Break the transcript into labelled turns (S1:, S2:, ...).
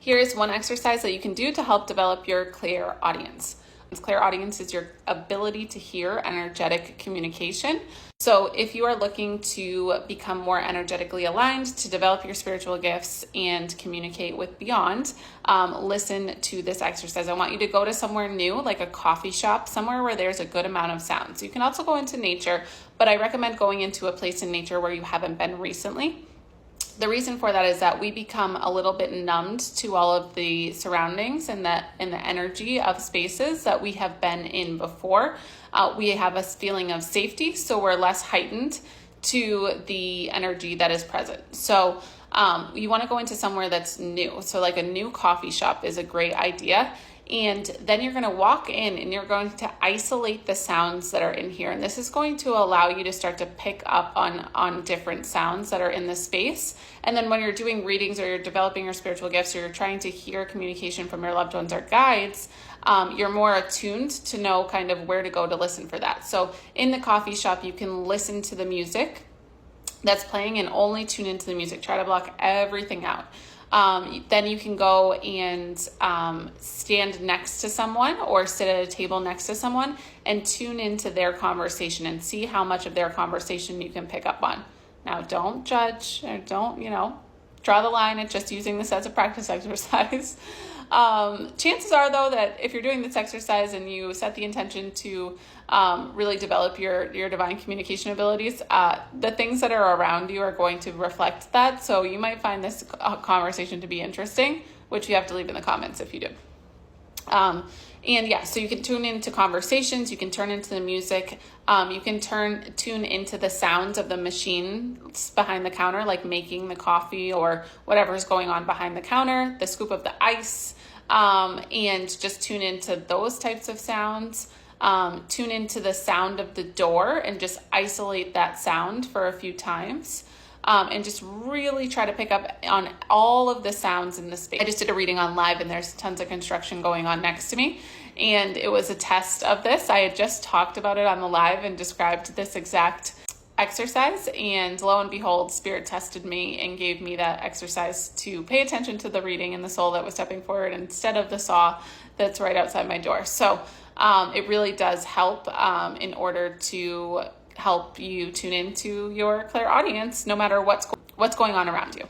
S1: Here's one exercise that you can do to help develop your clairaudience. Clairaudience is your ability to hear energetic communication. So if you are looking to become more energetically aligned, to develop your spiritual gifts and communicate with beyond, listen to this exercise. I want you to go to somewhere new, like a coffee shop, somewhere where there's a good amount of sounds. You can also go into nature, but I recommend going into a place in nature where you haven't been recently. The reason for that is that we become a little bit numbed to all of the surroundings and the energy of spaces that we have been in before. We have a feeling of safety, so we're less heightened to the energy that is present. So you want to go into somewhere that's new. So like a new coffee shop is a great idea. And then you're going to walk in and you're going to isolate the sounds that are in here. And this is going to allow you to start to pick up on different sounds that are in the space. And then when you're doing readings or you're developing your spiritual gifts or you're trying to hear communication from your loved ones or guides, you're more attuned to know kind of where to go to listen for that. So in the coffee shop, you can listen to the music that's playing and only tune into the music. Try to block everything out. Then you can go and stand next to someone or sit at a table next to someone and tune into their conversation and see how much of their conversation you can pick up on. Now, don't judge or don't, draw the line at just using this as a practice exercise. Chances are, though, that if you're doing this exercise and you set the intention to really develop your divine communication abilities, the things that are around you are going to reflect that. So you might find this conversation to be interesting, which you have to leave in the comments if you do. So you can tune into conversations, you can turn into the music, you can tune into the sounds of the machines behind the counter, like making the coffee or whatever's going on behind the counter, the scoop of the ice, and just tune into those types of sounds. Tune into the sound of the door and just isolate that sound for a few times. And just really try to pick up on all of the sounds in the space. I just did a reading on live and there's tons of construction going on next to me. And it was a test of this. I had just talked about it on the live and described this exact exercise. And lo and behold, Spirit tested me and gave me that exercise to pay attention to the reading and the soul that was stepping forward instead of the saw that's right outside my door. So it really does help in order to help you tune into your clairaudience no matter what's going on around you.